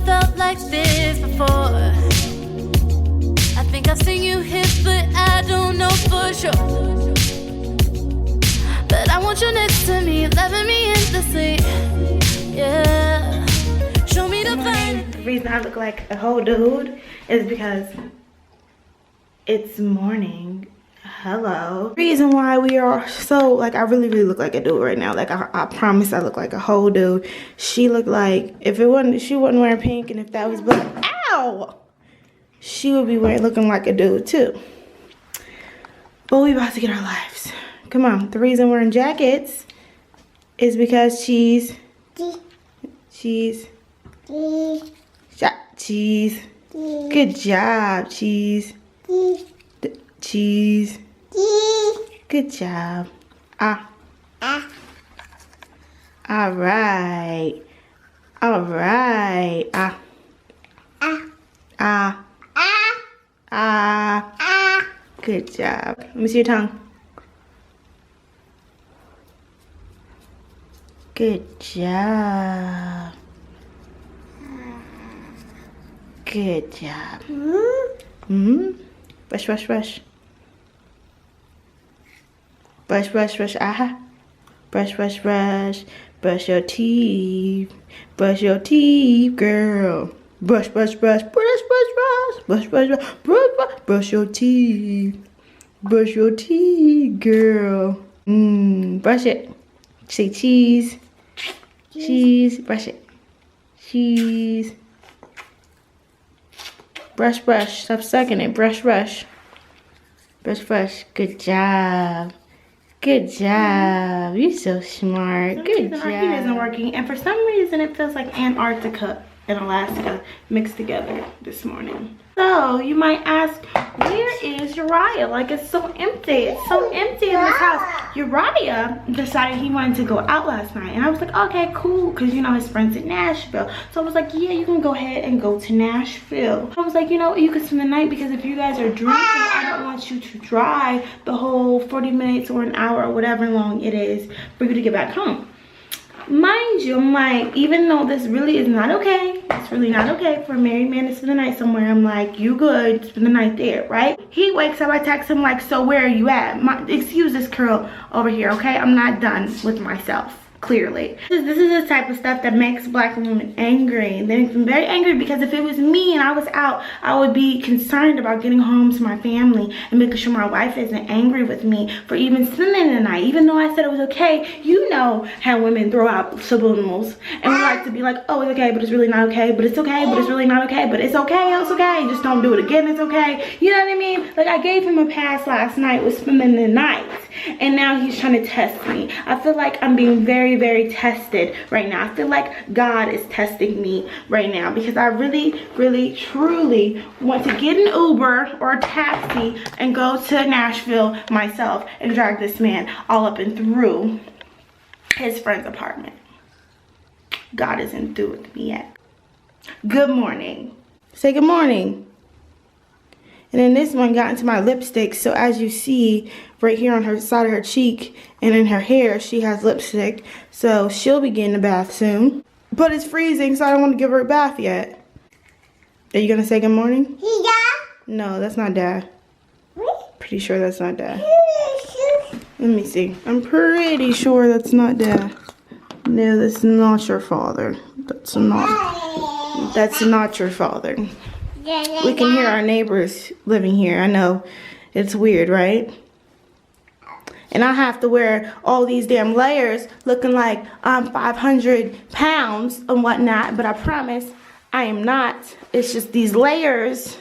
felt like this before. I think I've seen you hit, but I don't know for sure. But I want you next to me, loving me endlessly. Yeah. Show me the fun. The reason I look like a whole dude is because it's morning. Hello. The reason why we are so, like, I really look like a dude right now. Like, I promise I look like a whole dude. She looked like, if it wasn't, she wasn't wearing pink, and if that was black, ow! She would be looking like a dude too. But we about to get our lives. Come on. The reason we're in jackets is because cheese. Cheese. Cheese. Good job, cheese. Cheese. Good job. All right. All right. Good job. Let me see your tongue. Good job. Good job. Brush, brush, brush. Brush, brush, brush. Brush, brush, brush. Brush your teeth. Brush your teeth, girl. Brush, brush, brush. Brush, brush, brush. Brush, brush, brush. Brush, brush. Brush your teeth. Brush your teeth, girl. Brush it. Say cheese. Cheese. Brush it. Cheese. Brush, brush. Stop sucking it. Brush, brush. Brush, brush. Good job. Good job. You're so smart. Good job. Our heat isn't working, and for some reason it feels like Antarctica and Alaska mixed together this morning. So you might ask, where is Uriah? Like, it's so empty. It's so empty in this house. Uriah decided he wanted to go out last night, and I was like, okay, cool, because you know his friend's in Nashville. So I was like, yeah, you can go ahead and go to Nashville. I was like, you know, you can spend the night, because if you guys are drinking, I don't want you to drive the whole 40 minutes or an hour or whatever long it is for you to get back home. Mind you, I'm like, even though this really is not okay, it's really not okay for a married man to spend the night somewhere, I'm like, you good, spend the night there, right? He wakes up, I text him like, so where are you at? Excuse this curl over here, okay? I'm not done with myself. Clearly. This is the type of stuff that makes black women angry. They make them very angry, because if it was me and I was out, I would be concerned about getting home to my family and making sure my wife isn't angry with me for even spending the night. Even though I said it was okay, you know how women throw out subliminals and we like to be like, oh, it's okay, but it's really not okay, but it's okay, but it's really not okay, but it's okay, it's okay, just don't do it again, it's okay. You know what I mean? Like, I gave him a pass last night with spending the night, and now he's trying to test me. I feel like I'm being very tested right now. I feel like God is testing me right now, because I really truly want to get an Uber or a taxi and go to Nashville myself and drag this man all up and through his friend's apartment. God isn't through with me yet. Good morning. Say good morning. And then this one got into my lipstick, so as you see right here on her side of her cheek and in her hair, she has lipstick, so she'll be getting a bath soon. But it's freezing, so I don't want to give her a bath yet. Are you gonna say good morning? Yeah. No, that's not Dad. What? Pretty sure that's not Dad. Let me see. I'm pretty sure that's not Dad. No, that's not your father. That's not your father. We can hear our neighbors living here. I know. It's weird, right? And I have to wear all these damn layers looking like I'm 500 pounds and whatnot. But I promise I am not. It's just these layers.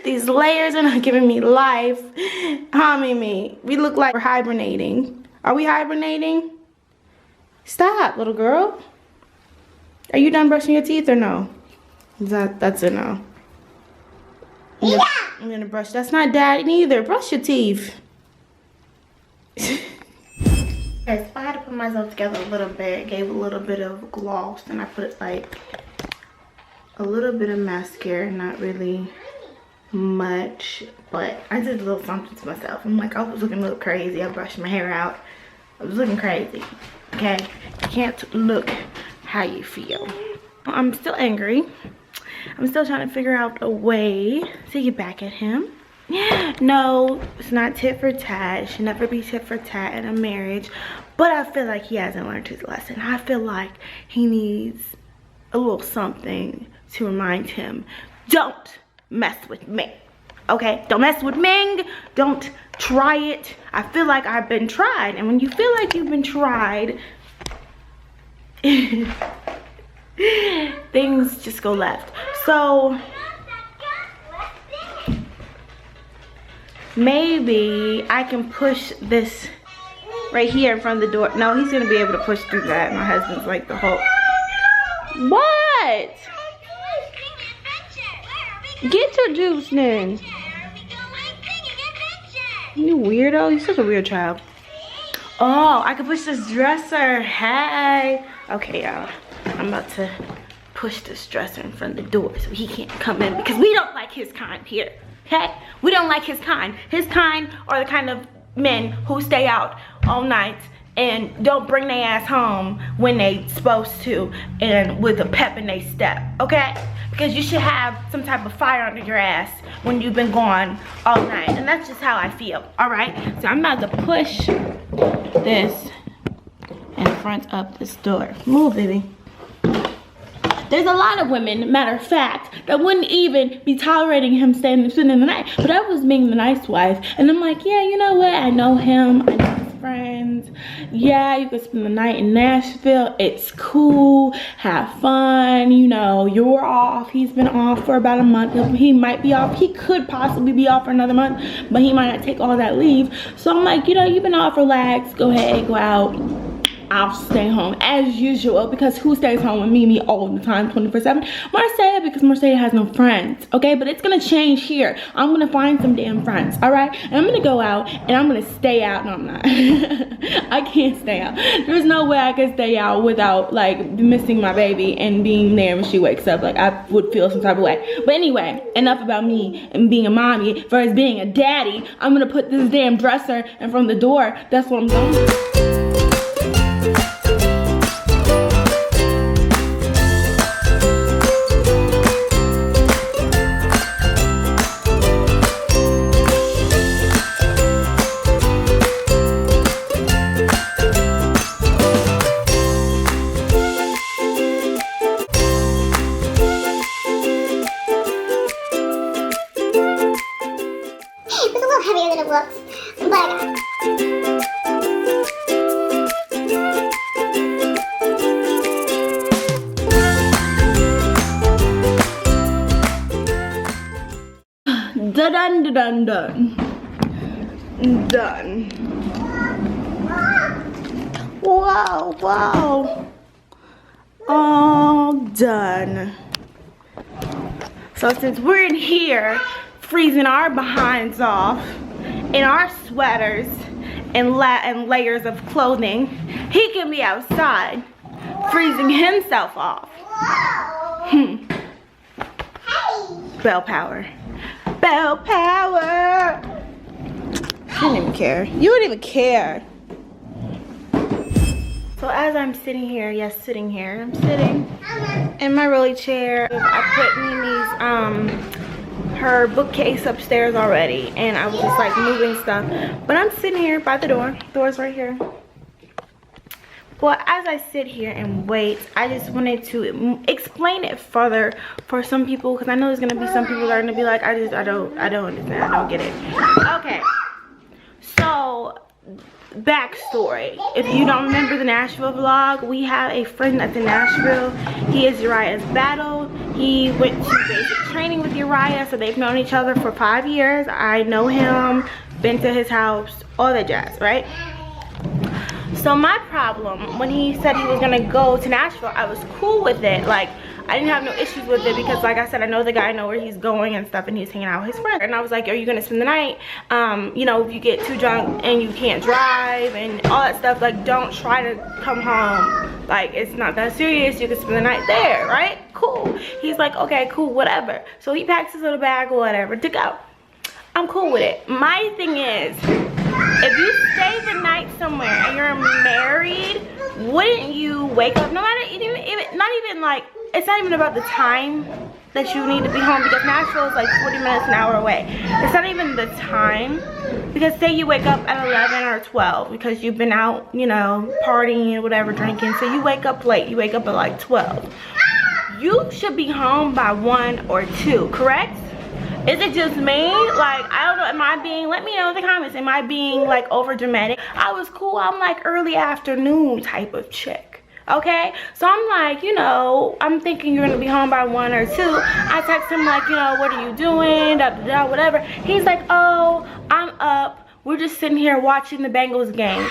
These layers are not giving me life. Harming me. We look like we're hibernating. Are we hibernating? Stop, little girl. Are you done brushing your teeth or no? That's a no. Yeah. I'm gonna brush. That's not Daddy neither. Brush your teeth. Guys, I had to put myself together a little bit. Gave a little bit of gloss, and I put like a little bit of mascara. Not really much, but I did a little something to myself. I'm like, I was looking a little crazy. I brushed my hair out. I was looking crazy. Okay, you can't look how you feel. I'm still angry. I'm still trying to figure out a way to get back at him. No, it's not tit for tat. It should never be tit for tat in a marriage. But I feel like he hasn't learned his lesson. I feel like he needs a little something to remind him, don't mess with me. Okay, don't mess with Ming. Don't try it. I feel like I've been tried. And when you feel like you've been tried, things just go left. So maybe I can push this right here in front of the door. No, he's gonna be able to push through that. My husband's like the whole... What? Get your juice then. You weirdo. You're such a weird child. Oh, I can push this dresser. Hey. Okay, y'all. I'm about to push this dresser in front of the door so he can't come in because we don't like his kind here. Okay? We don't like his kind. His kind are the kind of men who stay out all night and don't bring their ass home when they supposed to and with a pep in their step. Okay? Because you should have some type of fire under your ass when you've been gone all night. And that's just how I feel. Alright? So I'm about to push this in front of this door. Move, baby. There's a lot of women, matter of fact, that wouldn't even be tolerating him spending the night. But I was being the nice wife. And I'm like, yeah, you know what? I know him. I know his friends. Yeah, you could spend the night in Nashville. It's cool. Have fun. You know, you're off. He's been off for about a month. He might be off. He could possibly be off for another month. But he might not take all that leave. So I'm like, you know, you've been off. Relax. Go ahead. Go out. I'll stay home as usual because who stays home with me all the time 24/7? Marcia, because Marcia has no friends, okay? But it's gonna change here. I'm gonna find some damn friends, all right? And I'm gonna go out and I'm gonna stay out. No, I'm not. I can't stay out. There's no way I can stay out without like missing my baby and being there when she wakes up. Like I would feel some type of way. But anyway, enough about me and being a mommy versus being a daddy. I'm gonna put this damn dresser in front of the door. That's what I'm doing. Done. Wow. All done. So since we're in here freezing our behinds off in our sweaters and layers of clothing, he can be outside freezing himself off. Bell power. Bell power. You don't even care. You don't even care. So as I'm sitting here, I'm sitting in my rolly chair. I put Mimi's her bookcase upstairs already, and I was just like moving stuff. But I'm sitting here by the door. Door's right here. Well, as I sit here and wait, I just wanted to explain it further for some people, because I know there's gonna be some people that are gonna be like, I don't understand, I don't get it. Okay, so backstory. If you don't remember the Nashville vlog, we have a friend that's in Nashville. He is Uriah's battle. He went to basic training with Uriah, so they've known each other for 5 years. I know him, been to his house, all that jazz, right? So my problem, when he said he was gonna go to Nashville, I was cool with it. Like, I didn't have no issues with it because, like I said, I know the guy, I know where he's going and stuff, and he's hanging out with his friend. And I was like, are you gonna spend the night? You know, if you get too drunk and you can't drive and all that stuff, like, don't try to come home. Like, it's not that serious. You can spend the night there, right? Cool. He's like, okay, cool, whatever. So he packs his little bag or whatever to go. I'm cool with it. My thing is, If you stay the night somewhere and you're married, wouldn't you wake up, no matter, not even like, it's not even about the time that you need to be home, because Nashville is like 40 minutes, an hour away. It's not even the time, because say you wake up at 11 or 12 because you've been out, you know, partying or whatever, drinking, so you wake up late, you wake up at like 12. You should be home by 1 or 2, correct? Is it just me? Like, I don't know, am I being, let me know in the comments, am I being like over dramatic? I was cool, I'm like early afternoon type of chick. Okay, so I'm like, you know, I'm thinking you're gonna be home by 1 or 2. I text him like, you know, what are you doing, da, da, da, whatever. He's like, oh, I'm up, we're just sitting here watching the Bengals game.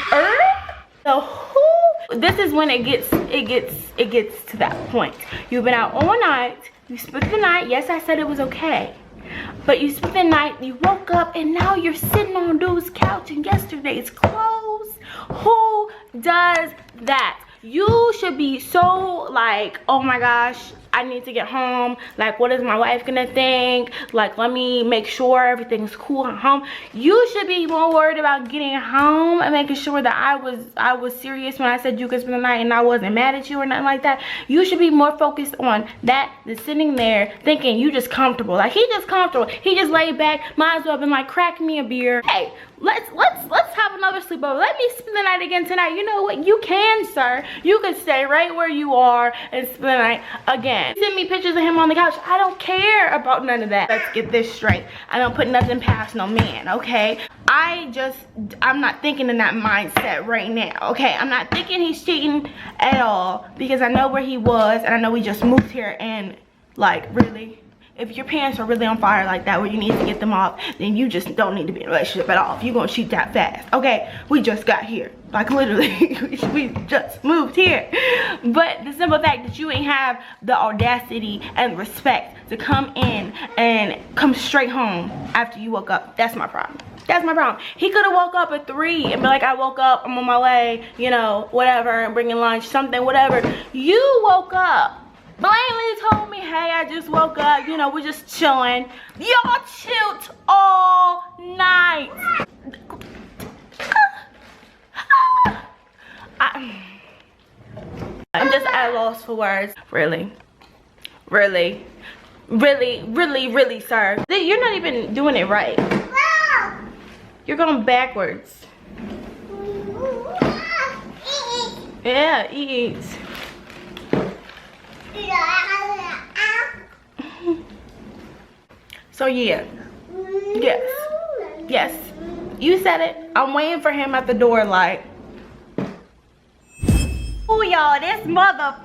So who, this is when it gets to that point. You've been out all night, you spent the night. Yes, I said it was okay, but you spent the night, you woke up, and now you're sitting on dude's couch in yesterday's clothes. Who does that? You should be so like, oh my gosh, I need to get home. Like, what is my wife gonna think? Like, let me make sure everything's cool at home. You should be more worried about getting home and making sure that I was serious when I said you could spend the night and I wasn't mad at you or nothing like that. You should be more focused on that than sitting there thinking you just comfortable. Like, he just comfortable. He just laid back. Might as well have been like, crack me a beer. Hey, let's have another sleepover. Let me spend the night again tonight. You know what? You can, sir. You can stay right where you are and spend the night again. Send me pictures of him on the couch. I don't care about none of that. Let's get this straight. I don't put nothing past no man, okay? I'm not thinking in that mindset right now, okay? I'm not thinking he's cheating at all, because I know where he was, and I know we just moved here, and like, really? If your pants are really on fire like that where you need to get them off, then you just don't need to be in a relationship at all if you're gonna cheat that fast, okay? We just got here. Like, literally, we just moved here. But the simple fact that you ain't have the audacity and respect to come in and come straight home after you woke up, that's my problem. That's my problem. He could have woke up at 3 and be like, I woke up, I'm on my way, you know, whatever, and bringing lunch, something, whatever. You woke up, blatantly told me, hey, I just woke up, you know, we're just chilling. Y'all chilled all night. I'm just at a loss for words. Really, sir. You're not even doing it right. You're going backwards. Yeah, eat. So yeah, yes, you said it. I'm waiting for him at the door like, oh y'all, this mother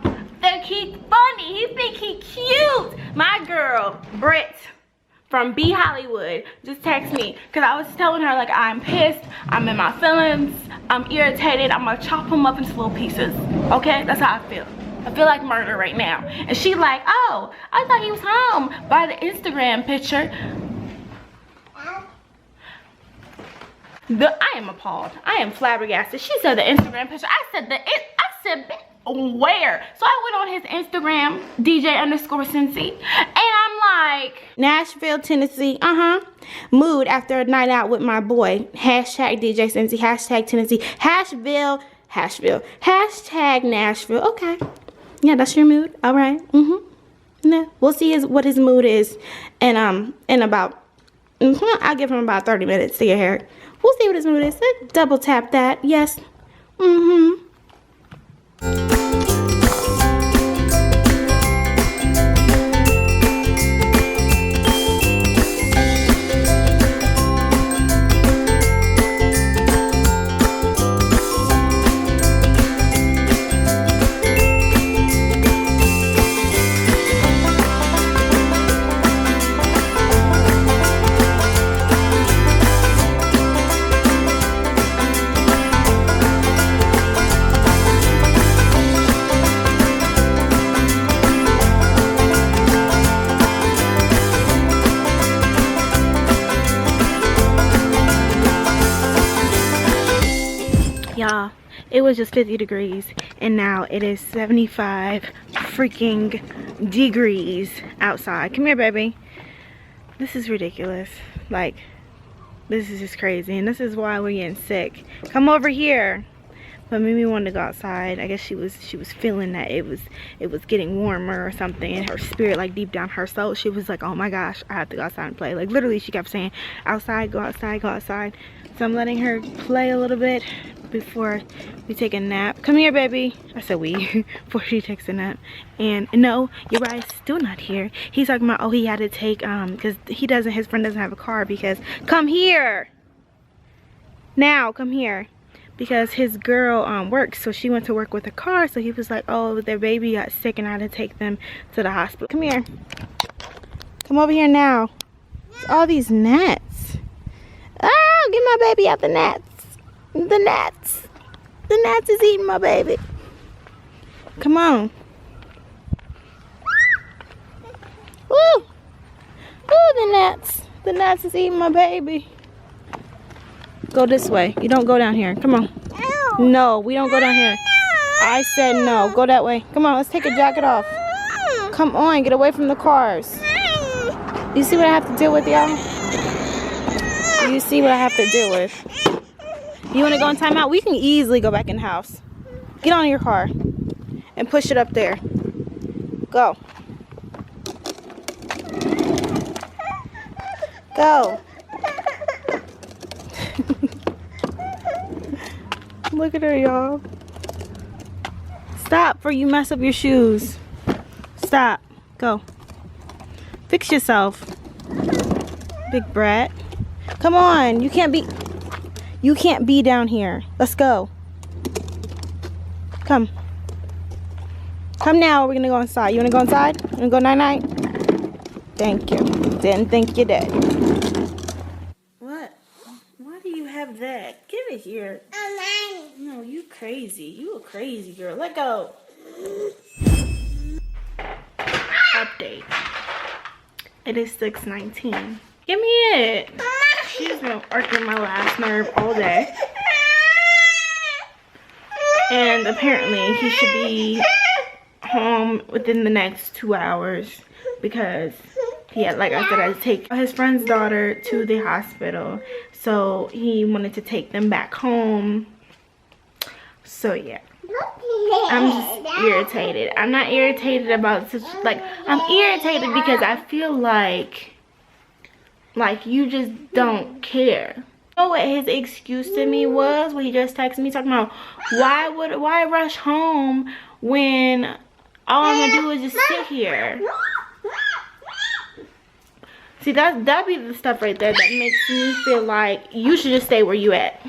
think he funny, he think he cute. My girl Britt from B Hollywood just texted me, because I was telling her like, I'm pissed, I'm in my feelings, I'm irritated, I'm gonna chop him up into little pieces. Okay, that's how I feel. I feel like murder right now. And she like, oh, I thought he was home by the Instagram picture. I am appalled. I am flabbergasted. She said the Instagram picture. I said where? So I went on his Instagram, DJ_Cincy, and I'm like, Nashville, Tennessee, mood after a night out with my boy. Hashtag DJ Cincy, hashtag Tennessee, hashtag Nashville. Okay. Yeah, that's your mood. All right. Yeah, we'll see what his mood is, and in about, I'll give him about 30 minutes to get here. We'll see what his mood is. Double tap that. Yes. Y'all, it was just 50 degrees and now it is 75 freaking degrees outside. Come here, baby. This is ridiculous. Like, This is just crazy, and this is why we're getting sick. Come over here. But Mimi wanted to go outside. I guess she was feeling that it was getting warmer or something in her spirit, like deep down her soul. She was like, oh my gosh, I have to go outside and play. Like literally she kept saying, outside, go outside, go outside. So I'm letting her play a little bit before we take a nap. Come here, baby. I said we before she takes a nap. And no, Uriah's still not here. He's talking about, oh, he had to take because his friend doesn't have a car, because come here now, come here. Because his girl works, so she went to work with a car, so he was like, oh, their baby got sick and I had to take them to the hospital. Come here. Come over here now. It's all these gnats. Oh, get my baby out the gnats. The gnats. The gnats is eating my baby. Come on. Woo! Ooh, the gnats. The gnats is eating my baby. Go this way. You don't go down here. Come on. No, we don't go down here. I said no. Go that way. Come on, let's take your jacket off. Come on, get away from the cars. You see what I have to deal with, y'all? You see what I have to deal with. You want to go in timeout? We can easily go back in the house. Get on your car and push it up there. Go. Go. Look at her, y'all. Stop before you mess up your shoes. Stop. Go. Fix yourself. Big brat. Come on. You can't be down here. Let's go. Come. Come now. We're gonna go inside. You wanna go inside? You wanna go night-night? Thank you. Didn't think you did. What? Why do you have that? Give it here. No, you crazy. You a crazy girl. Let go. Update. It is 6:19. Give me it. She's been working my last nerve all day. And apparently he should be home within the next 2 hours, because he had, like I said, I had to take his friend's daughter to the hospital. So he wanted to take them back home. So yeah, I'm just irritated. I'm not irritated about I'm irritated because I feel like you just don't care. You know what his excuse to me was when he just texted me talking about why rush home when all I'm gonna do is just sit here. See, that'd be the stuff right there that makes me feel like you should just stay where you at.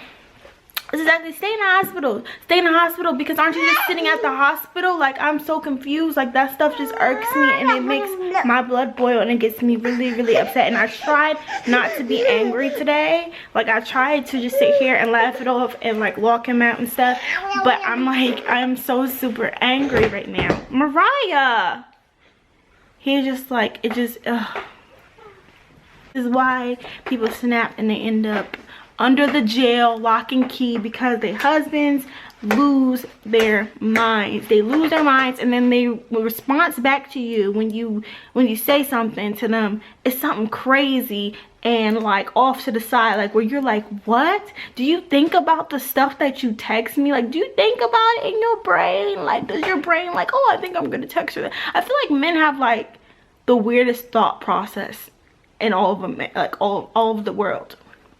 It's exactly, stay in the hospital. Stay in the hospital, because aren't you just sitting at the hospital? Like, I'm so confused. Like, that stuff just irks me and it makes my blood boil and it gets me really, really upset. And I tried not to be angry today. Like, I tried to just sit here and laugh it off and like walk him out and stuff. But I'm so super angry right now. Mariah! He's just like, it just, ugh. This is why people snap and they end up under the jail, lock and key, because their husbands lose their minds. They lose their minds, and then they response back to you when you say something to them. It's something crazy and like off to the side, like where you're like, what? Do you think about the stuff that you text me? Like, do you think about it in your brain? Like, does your brain like, oh, I think I'm gonna text her? I feel like men have like the weirdest thought process in all of them, like all of the world.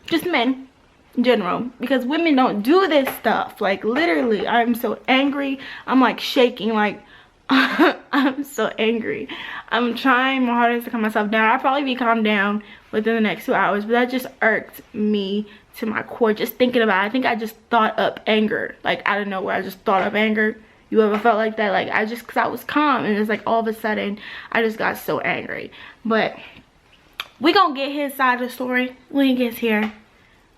Just men in general, because women don't do this stuff. Like, literally, I'm so angry. I'm like shaking, like I'm so angry. I'm trying my hardest to calm myself down. I'll probably be calmed down within the next 2 hours, but that just irked me to my core just thinking about it. I think I just thought up anger, like out of nowhere. I just thought up anger. You ever felt like that? Like, because I was calm, and it's like all of a sudden I just got so angry. But we gonna get his side of the story when he gets here.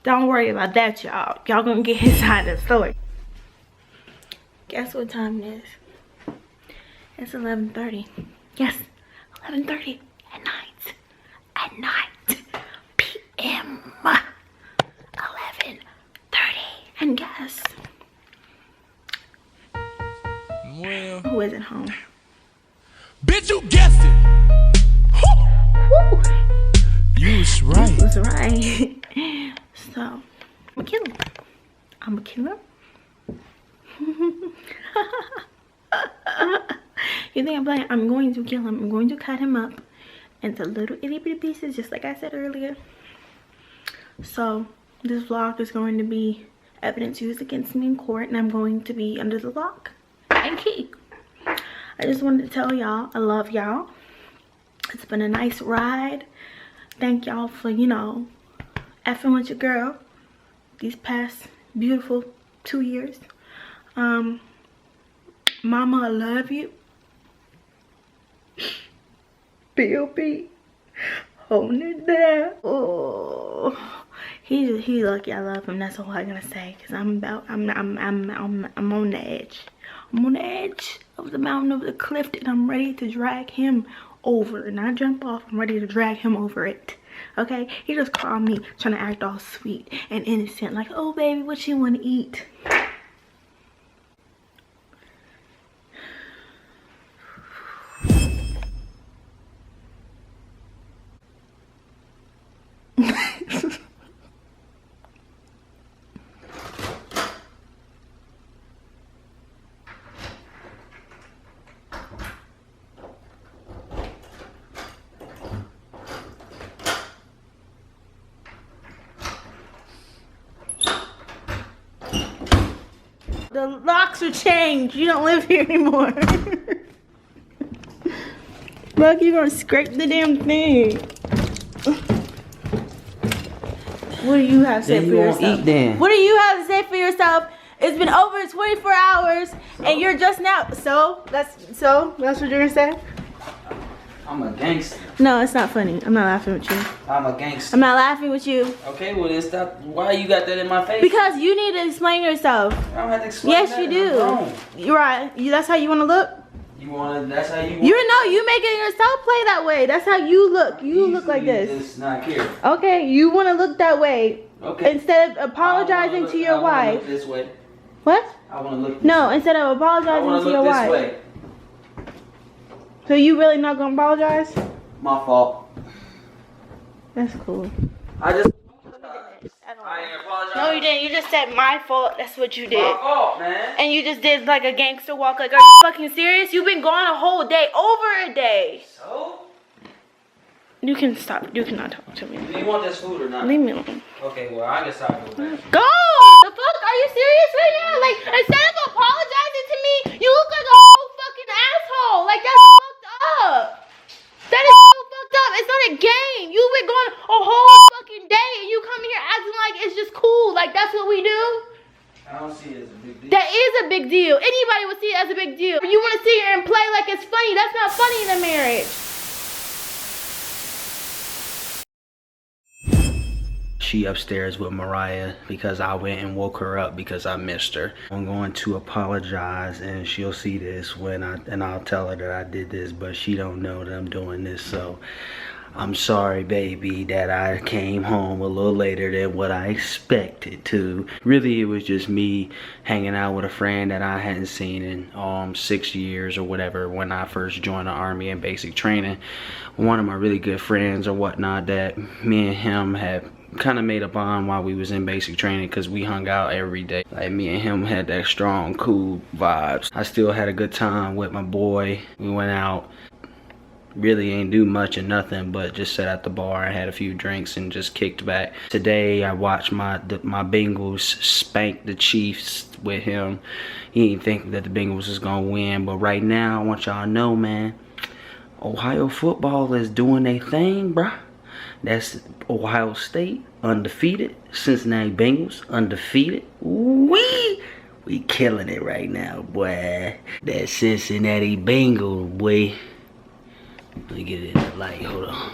Don't worry about that, y'all. Y'all gonna get his side of the story. Guess what time it is? It's 11:30. Yes, 11:30 at night. At night. PM. 11:30. And guess who isn't home? Bitch, you guessed it. Woo. You was right. You was right. So, I'm gonna kill him. I'm gonna kill him. You think I'm playing? I'm going to kill him. I'm going to cut him up into little itty bitty pieces, just like I said earlier. So, this vlog is going to be evidence used against me in court, and I'm going to be under the lock and key. I just wanted to tell y'all I love y'all. It's been a nice ride. Thank y'all for, you know, effing with your girl these past beautiful 2 years. Mama, I love you. B.O.B. holding it down. Oh, he's lucky I love him. That's all I'm gonna say. Cause I'm on the edge. I'm on the edge of the mountain, of the cliff, and I'm ready to drag him over. Not jump off. I'm ready to drag him over it. Okay? He just called me trying to act all sweet and innocent, like, oh baby, what you want to eat? The locks are changed. You don't live here anymore. Look, you're gonna scrape the damn thing. What do you have to say for yourself? What do you have to say for yourself? It's been over 24 hours and you're just now. So that's what you're gonna say? I'm a gangster. No, it's not funny. I'm not laughing with you. I'm a gangster. I'm not laughing with you. Okay, well then stop. Why you got that in my face? Because you need to explain yourself. I don't have to explain. Yes, that. you do. You're right. That's how you want to look. You want? That's how you. You making yourself play that way. That's how you look. You look like this. It's not here. Okay, you want to look that way. Okay. Instead of apologizing to your wife. Look this way. What? I want to look. No, instead of apologizing to your wife. Way. So you really not gonna apologize? My fault. That's cool. I just. I ain't apologizing. No, you didn't. You just said my fault. That's what you did. My fault, man. And you just did like a gangster walk. Like, are you fucking serious? You've been gone a whole day, over a day. So? You can stop. You cannot talk to me. Do you want this food or not? Leave me alone. Okay, well I guess I'll go back. Go! The fuck? Are you serious right now? Like, instead of apologizing to me, you look like a whole fucking asshole. Like, that's fucked up. That is so fucked up. It's not a game. You've been gone a whole fucking day and you come here acting like it's just cool. Like, that's what we do? I don't see it as a big deal. That is a big deal. Anybody would see it as a big deal. You want to sit here and play like it's funny. That's not funny in a marriage. She upstairs with Mariah because I went and woke her up because I missed her. I'm going to apologize and she'll see this when I'll tell her that I did this, but she don't know that I'm doing this. So I'm sorry, baby, that I came home a little later than what I expected to. Really, it was just me hanging out with a friend that I hadn't seen in 6 years or whatever when I first joined the Army in basic training. One of my really good friends or whatnot that me and him had kind of made a bond while we was in basic training because we hung out every day. Like, me and him had that strong, cool vibes. I still had a good time with my boy. We went out. Really ain't do much or nothing but just sat at the bar and had a few drinks and just kicked back. Today I watched my Bengals spank the Chiefs with him. He didn't think that the Bengals was gonna win, but right now I want y'all to know, man, Ohio football is doing their thing, bruh. That's Ohio State undefeated, Cincinnati Bengals undefeated. We killing it right now, boy. That Cincinnati Bengal, boy. Let me get it in the light, hold on.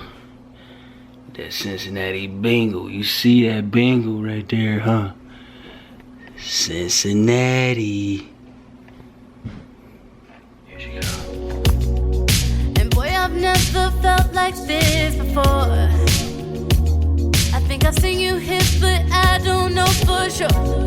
That Cincinnati Bengal, you see that Bengal right there, huh? Cincinnati. Here she goes. And boy, I've never felt like this before. I think I've seen you hit, but I don't know for sure.